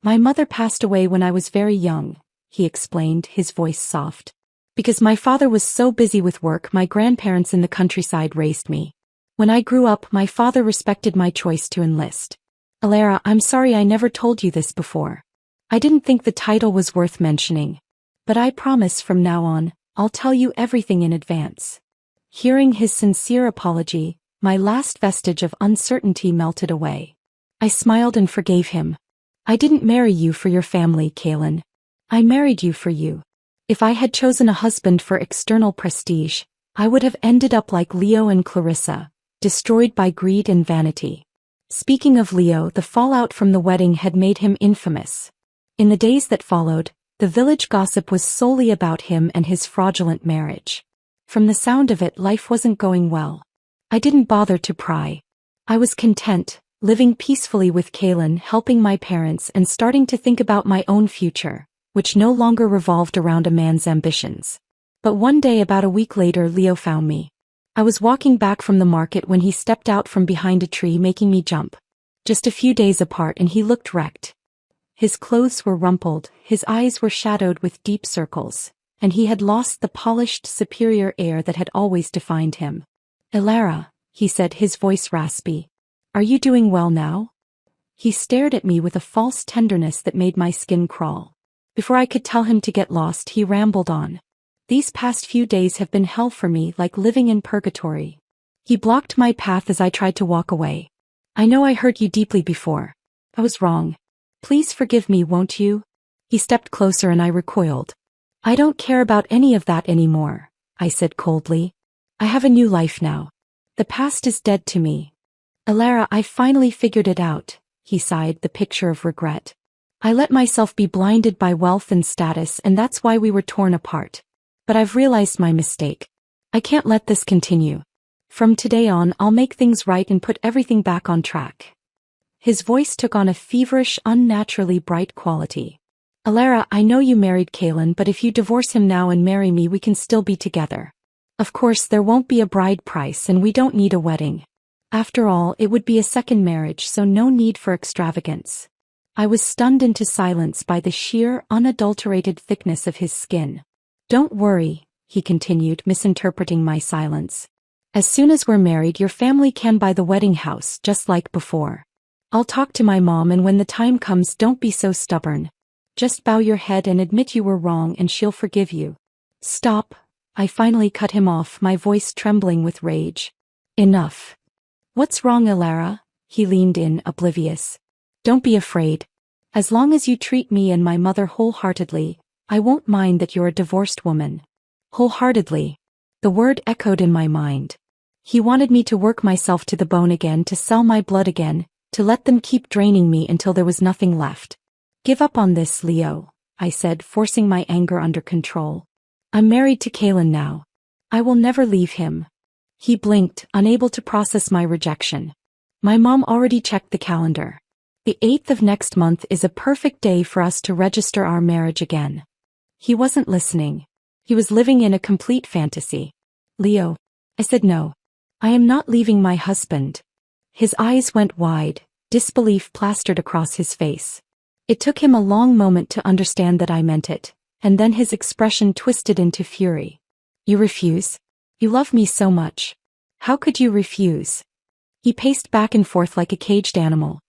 My mother passed away when I was very young, he explained, his voice soft. Because my father was so busy with work, my grandparents in the countryside raised me. When I grew up, my father respected my choice to enlist. Alara, I'm sorry I never told you this before. I didn't think the title was worth mentioning. But I promise from now on, I'll tell you everything in advance. Hearing his sincere apology, my last vestige of uncertainty melted away. I smiled and forgave him. I didn't marry you for your family, Kaylin. I married you for you. If I had chosen a husband for external prestige, I would have ended up like Leo and Clarissa, destroyed by greed and vanity. Speaking of Leo, the fallout from the wedding had made him infamous. In the days that followed, the village gossip was solely about him and his fraudulent marriage. From the sound of it, life wasn't going well. I didn't bother to pry. I was content, living peacefully with Kaylin, helping my parents and starting to think about my own future, which no longer revolved around a man's ambitions. But one day, about a week later, Leo found me. I was walking back from the market when he stepped out from behind a tree, making me jump. Just a few days apart, and he looked wrecked. His clothes were rumpled, his eyes were shadowed with deep circles, and he had lost the polished, superior air that had always defined him. Alara, he said, his voice raspy. Are you doing well now? He stared at me with a false tenderness that made my skin crawl. Before I could tell him to get lost, he rambled on. These past few days have been hell for me, like living in purgatory. He blocked my path as I tried to walk away. I know I hurt you deeply before. I was wrong. Please forgive me, won't you? He stepped closer and I recoiled. I don't care about any of that anymore, I said coldly. I have a new life now. The past is dead to me. Alara, I finally figured it out, he sighed, the picture of regret. I let myself be blinded by wealth and status, and that's why we were torn apart. But I've realized my mistake. I can't let this continue. From today on, I'll make things right and put everything back on track. His voice took on a feverish, unnaturally bright quality. Alara, I know you married Kaylin, but if you divorce him now and marry me, we can still be together. Of course, there won't be a bride price and we don't need a wedding. After all, it would be a second marriage, so no need for extravagance. I was stunned into silence by the sheer, unadulterated thickness of his skin. Don't worry, he continued, misinterpreting my silence. As soon as we're married, your family can buy the wedding house, just like before. I'll talk to my mom, and when the time comes, don't be so stubborn. Just bow your head and admit you were wrong and she'll forgive you. Stop, I finally cut him off, my voice trembling with rage. Enough. What's wrong, Alara? He leaned in, oblivious. Don't be afraid. As long as you treat me and my mother wholeheartedly, I won't mind that you're a divorced woman. Wholeheartedly. The word echoed in my mind. He wanted me to work myself to the bone again, to sell my blood again, to let them keep draining me until there was nothing left. Give up on this, Leo, I said, forcing my anger under control. I'm married to Kaylin now. I will never leave him. He blinked, unable to process my rejection. My mom already checked the calendar. The 8th of next month is a perfect day for us to register our marriage again. He wasn't listening. He was living in a complete fantasy. Leo, I said, no. I am not leaving my husband. His eyes went wide, disbelief plastered across his face. It took him a long moment to understand that I meant it, and then his expression twisted into fury. You refuse? You love me so much. How could you refuse? He paced back and forth like a caged animal.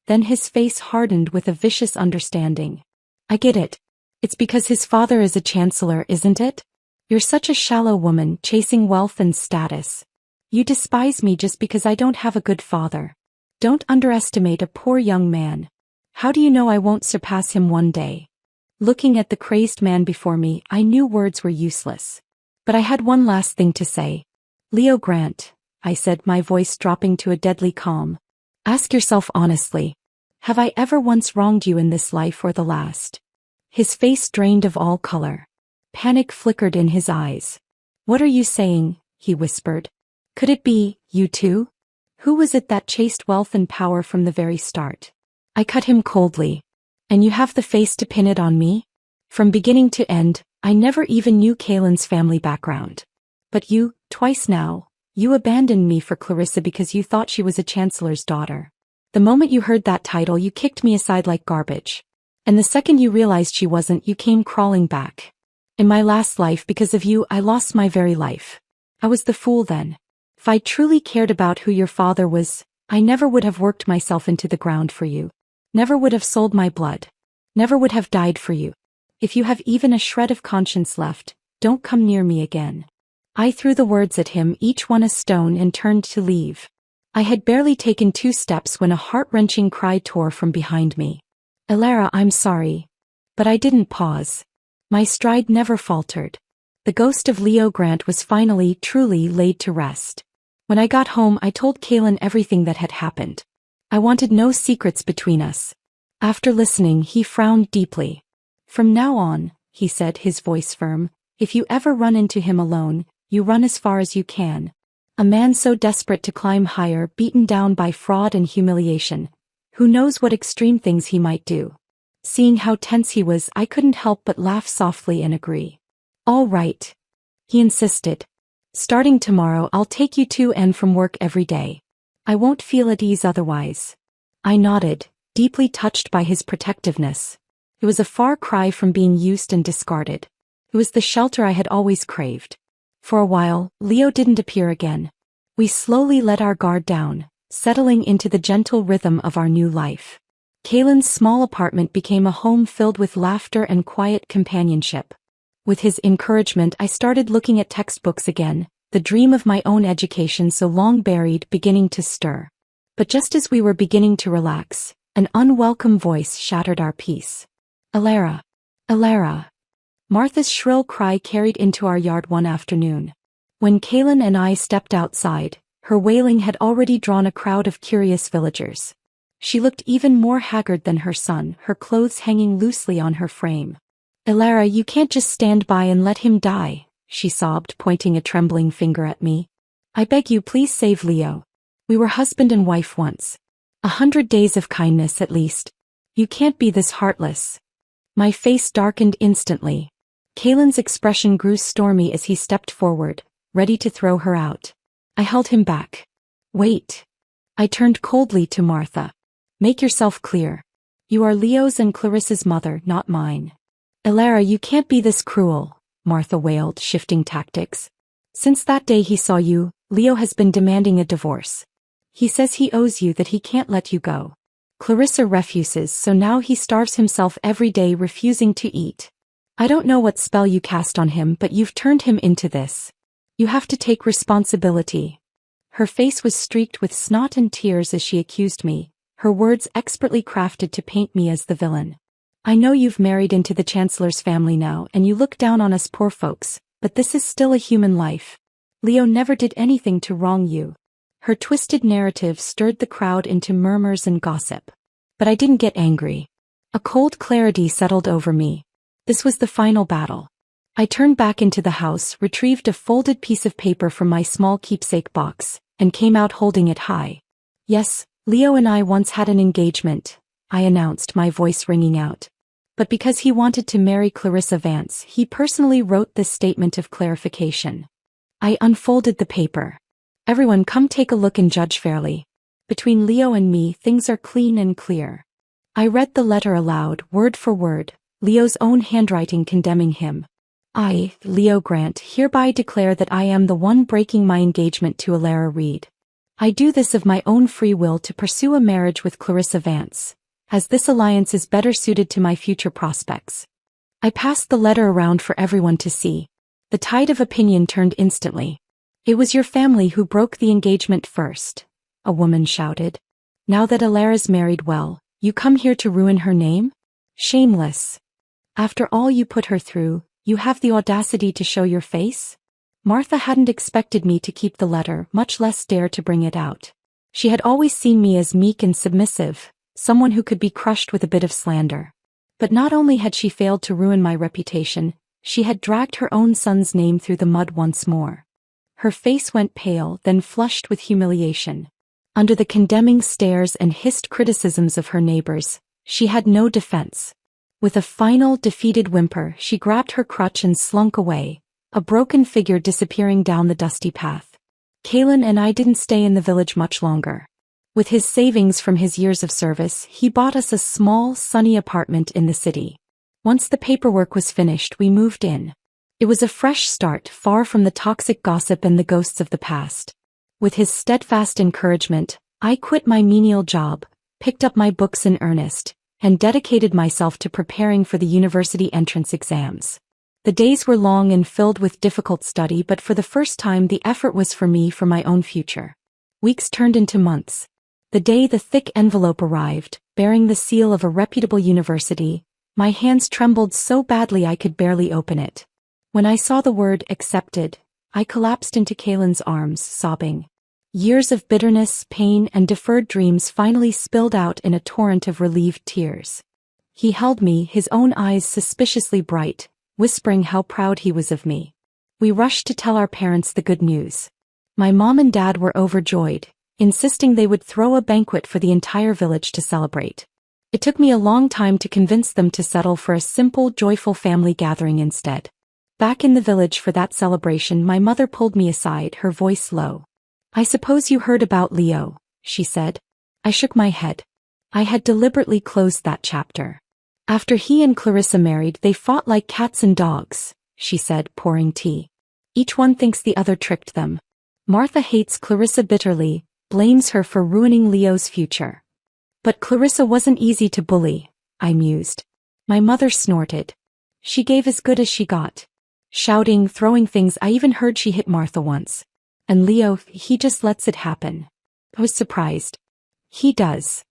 Then his face hardened with a vicious understanding. I get it. It's because his father is a chancellor, isn't it? You're such a shallow woman, chasing wealth and status. You despise me just because I don't have a good father. Don't underestimate a poor young man. How do you know I won't surpass him one day? Looking at the crazed man before me, I knew words were useless. But I had one last thing to say. Leo Grant, I said, my voice dropping to a deadly calm. Ask yourself honestly. Have I ever once wronged you in this life or the last? His face drained of all color. Panic flickered in his eyes. What are you saying? He whispered. Could it be, you too? Who was it that chased wealth and power from the very start? I cut him coldly. And you have the face to pin it on me? From beginning to end, I never even knew Kaylin's family background. But you, twice now, you abandoned me for Clarissa because you thought she was a chancellor's daughter. The moment you heard that title, you kicked me aside like garbage. And the second you realized she wasn't, you came crawling back. In my last life, because of you, I lost my very life. I was the fool then. If I truly cared about who your father was, I never would have worked myself into the ground for you. Never would have sold my blood. Never would have died for you. If you have even a shred of conscience left, don't come near me again. I threw the words at him, each one a stone, and turned to leave. I had barely taken 2 steps when a heart-wrenching cry tore from behind me. Elara, I'm sorry. But I didn't pause. My stride never faltered. The ghost of Leo Grant was finally, truly laid to rest. When I got home, I told Kaylin everything that had happened. I wanted no secrets between us. After listening, he frowned deeply. From now on, he said, his voice firm, if you ever run into him alone, you run as far as you can. A man so desperate to climb higher, beaten down by fraud and humiliation. Who knows what extreme things he might do? Seeing how tense he was, I couldn't help but laugh softly and agree. All right. He insisted. Starting tomorrow, I'll take you to and from work every day. I won't feel at ease otherwise. I nodded, deeply touched by his protectiveness. It was a far cry from being used and discarded. It was the shelter I had always craved. For a while, Leo didn't appear again. We slowly let our guard down, settling into the gentle rhythm of our new life. Kaylin's small apartment became a home filled with laughter and quiet companionship. With his encouragement, I started looking at textbooks again, the dream of my own education so long buried beginning to stir. But just as we were beginning to relax, an unwelcome voice shattered our peace. Elara. Elara. Martha's shrill cry carried into our yard one afternoon. When Kaylin and I stepped outside, her wailing had already drawn a crowd of curious villagers. She looked even more haggard than her son, her clothes hanging loosely on her frame. Elara, you can't just stand by and let him die, she sobbed, pointing a trembling finger at me. I beg you, please save Leo. We were husband and wife once. 100 days of kindness at least. You can't be this heartless. My face darkened instantly. Kaylin's expression grew stormy as he stepped forward, ready to throw her out. I held him back. Wait. I turned coldly to Martha. Make yourself clear. You are Leo's and Clarissa's mother, not mine. Elara, you can't be this cruel, Martha wailed, shifting tactics. Since that day he saw you, Leo has been demanding a divorce. He says he owes you, that he can't let you go. Clarissa refuses, so now he starves himself every day, refusing to eat. I don't know what spell you cast on him, but you've turned him into this. You have to take responsibility. Her face was streaked with snot and tears as she accused me, her words expertly crafted to paint me as the villain. I know you've married into the Chancellor's family now and you look down on us poor folks, but this is still a human life. Leo never did anything to wrong you. Her twisted narrative stirred the crowd into murmurs and gossip. But I didn't get angry. A cold clarity settled over me. This was the final battle. I turned back into the house, retrieved a folded piece of paper from my small keepsake box, and came out holding it high. Yes, Leo and I once had an engagement, I announced, my voice ringing out. But because he wanted to marry Clarissa Vance, he personally wrote this statement of clarification. I unfolded the paper. Everyone, come take a look and judge fairly. Between Leo and me, things are clean and clear. I read the letter aloud, word for word, Leo's own handwriting condemning him. I, Leo Grant, hereby declare that I am the one breaking my engagement to Elara Reed. I do this of my own free will to pursue a marriage with Clarissa Vance, as this alliance is better suited to my future prospects. I passed the letter around for everyone to see. The tide of opinion turned instantly. It was your family who broke the engagement first, a woman shouted. Now that Elara's married well, you come here to ruin her name? Shameless. After all you put her through, you have the audacity to show your face? Martha hadn't expected me to keep the letter, much less dare to bring it out. She had always seen me as meek and submissive, someone who could be crushed with a bit of slander. But not only had she failed to ruin my reputation, she had dragged her own son's name through the mud once more. Her face went pale, then flushed with humiliation. Under the condemning stares and hissed criticisms of her neighbors, she had no defense. With a final, defeated whimper, she grabbed her crutch and slunk away, a broken figure disappearing down the dusty path. Kaylin and I didn't stay in the village much longer. With his savings from his years of service, he bought us a small, sunny apartment in the city. Once the paperwork was finished, we moved in. It was a fresh start, far from the toxic gossip and the ghosts of the past. With his steadfast encouragement, I quit my menial job, picked up my books in earnest, and dedicated myself to preparing for the university entrance exams. The days were long and filled with difficult study, but for the first time the effort was for me, for my own future. Weeks turned into months. The day the thick envelope arrived, bearing the seal of a reputable university, my hands trembled so badly I could barely open it. When I saw the word "accepted," I collapsed into Kaylin's arms, sobbing. Years of bitterness, pain, and deferred dreams finally spilled out in a torrent of relieved tears. He held me, his own eyes suspiciously bright, whispering how proud he was of me. We rushed to tell our parents the good news. My mom and dad were overjoyed, insisting they would throw a banquet for the entire village to celebrate. It took me a long time to convince them to settle for a simple, joyful family gathering instead. Back in the village for that celebration, my mother pulled me aside, her voice low. "I suppose you heard about Leo," she said. I shook my head. I had deliberately closed that chapter. "After he and Clarissa married, they fought like cats and dogs," she said, pouring tea. "Each one thinks the other tricked them. Martha hates Clarissa bitterly, blames her for ruining Leo's future. But Clarissa wasn't easy to bully," I mused. My mother snorted. "She gave as good as she got. Shouting, throwing things, I even heard she hit Martha once. And Leo, he just lets it happen." I was surprised. "He does."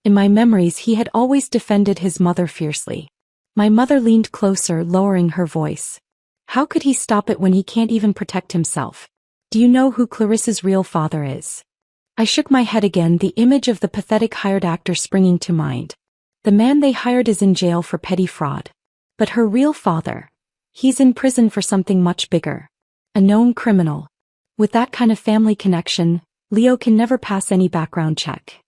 In my memories, he had always defended his mother fiercely. My mother leaned closer, lowering her voice. "How could he stop it when he can't even protect himself? Do you know who Clarissa's real father is?" I shook my head again, the image of the pathetic hired actor springing to mind. The man they hired is in jail for petty fraud. But her real father? He's in prison for something much bigger. A known criminal. With that kind of family connection, Leo can never pass any background check.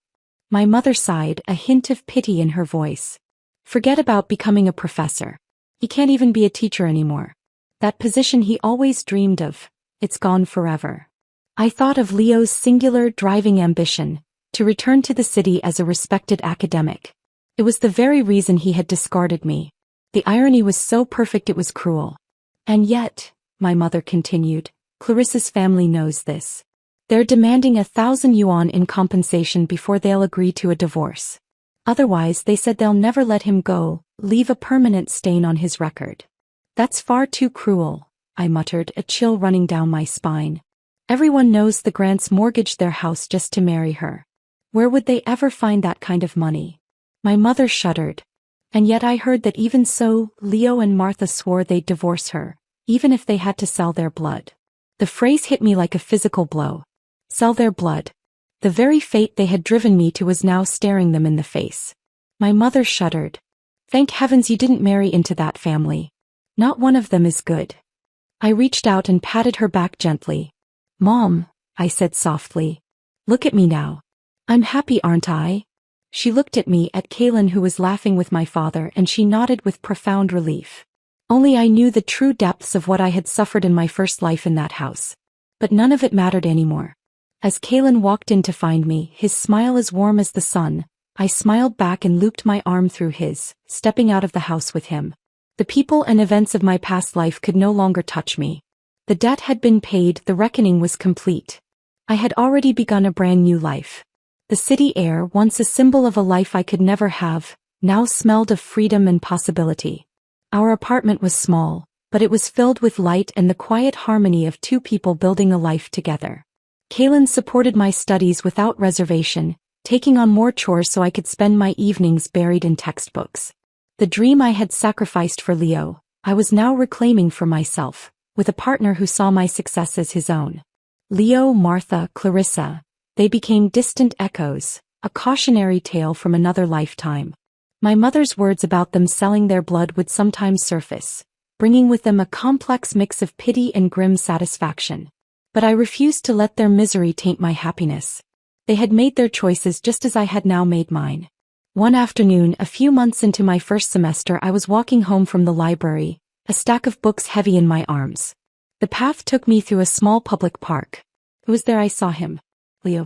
My mother sighed, a hint of pity in her voice. "Forget about becoming a professor. He can't even be a teacher anymore. That position he always dreamed of, it's gone forever." I thought of Leo's singular, driving ambition, to return to the city as a respected academic. It was the very reason he had discarded me. The irony was so perfect it was cruel. "And yet," my mother continued, "Clarissa's family knows this. They're demanding 1,000 yuan in compensation before they'll agree to a divorce. Otherwise, they said they'll never let him go, leave a permanent stain on his record." "That's far too cruel," I muttered, a chill running down my spine. Everyone knows the Grants mortgaged their house just to marry her. Where would they ever find that kind of money? My mother shuddered. "And yet I heard that even so, Leo and Martha swore they'd divorce her, even if they had to sell their blood." The phrase hit me like a physical blow. Sell their blood. The very fate they had driven me to was now staring them in the face. My mother shuddered. "Thank heavens you didn't marry into that family. Not one of them is good." I reached out and patted her back gently. "Mom," I said softly. "Look at me now. I'm happy, aren't I?" She looked at me, at Kaylin who was laughing with my father, and she nodded with profound relief. Only I knew the true depths of what I had suffered in my first life in that house. But none of it mattered anymore. As Kaylin walked in to find me, his smile as warm as the sun, I smiled back and looped my arm through his, stepping out of the house with him. The people and events of my past life could no longer touch me. The debt had been paid, the reckoning was complete. I had already begun a brand new life. The city air, once a symbol of a life I could never have, now smelled of freedom and possibility. Our apartment was small, but it was filled with light and the quiet harmony of two people building a life together. Kaylin supported my studies without reservation, taking on more chores so I could spend my evenings buried in textbooks. The dream I had sacrificed for Leo, I was now reclaiming for myself, with a partner who saw my success as his own. Leo, Martha, Clarissa, they became distant echoes, a cautionary tale from another lifetime. My mother's words about them selling their blood would sometimes surface, bringing with them a complex mix of pity and grim satisfaction. But I refused to let their misery taint my happiness. They had made their choices just as I had now made mine. One afternoon, a few months into my first semester, I was walking home from the library, a stack of books heavy in my arms. The path took me through a small public park. It was there I saw him. Leo.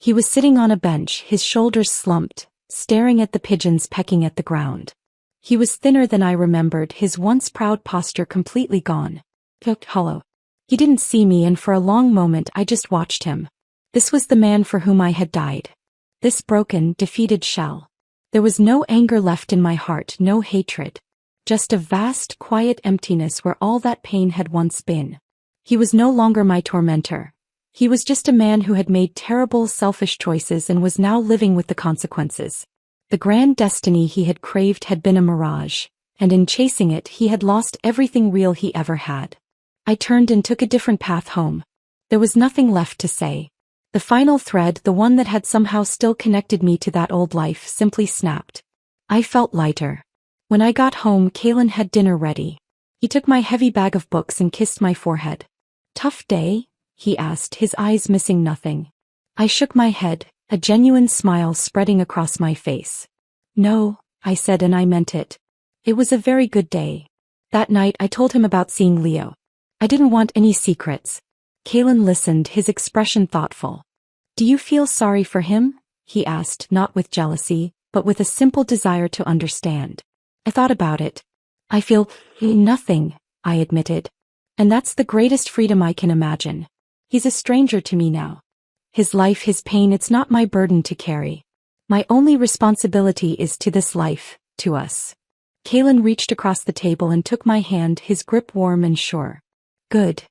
He was sitting on a bench, his shoulders slumped, staring at the pigeons pecking at the ground. He was thinner than I remembered, his once proud posture completely gone. Looked hollow. He didn't see me, and for a long moment I just watched him. This was the man for whom I had died. This broken, defeated shell. There was no anger left in my heart, no hatred. Just a vast, quiet emptiness where all that pain had once been. He was no longer my tormentor. He was just a man who had made terrible, selfish choices and was now living with the consequences. The grand destiny he had craved had been a mirage, and in chasing it he had lost everything real he ever had. I turned and took a different path home. There was nothing left to say. The final thread, the one that had somehow still connected me to that old life, simply snapped. I felt lighter. When I got home, Kalen had dinner ready. He took my heavy bag of books and kissed my forehead. "Tough day?" he asked, his eyes missing nothing. I shook my head, a genuine smile spreading across my face. "No," I said, and I meant it. It was a very good day. That night I told him about seeing Leo. I didn't want any secrets. Kalen listened, his expression thoughtful. "Do you feel sorry for him?" he asked, not with jealousy, but with a simple desire to understand. I thought about it. "I feel nothing," I admitted. "And that's the greatest freedom I can imagine. He's a stranger to me now. His life, his pain, it's not my burden to carry. My only responsibility is to this life, to us." Kalen reached across the table and took my hand, his grip warm and sure. "Good."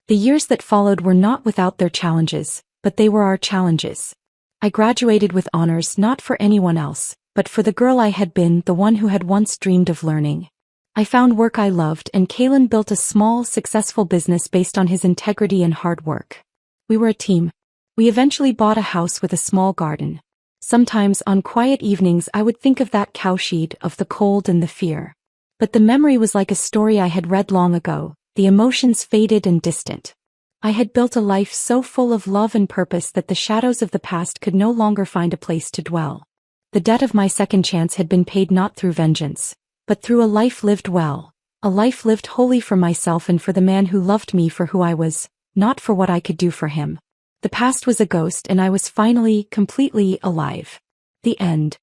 The years that followed were not without their challenges, but they were our challenges. I graduated with honors, not for anyone else, but for the girl I had been, the one who had once dreamed of learning. I found work I loved, and Kalen built a small, successful business based on his integrity and hard work. We were a team. We eventually bought a house with a small garden. Sometimes on quiet evenings I would think of that cowshed, of the cold and the fear. But the memory was like a story I had read long ago, the emotions faded and distant. I had built a life so full of love and purpose that the shadows of the past could no longer find a place to dwell. The debt of my second chance had been paid not through vengeance, but through a life lived well, a life lived wholly for myself and for the man who loved me for who I was, not for what I could do for him. The past was a ghost and I was finally, completely alive. The end.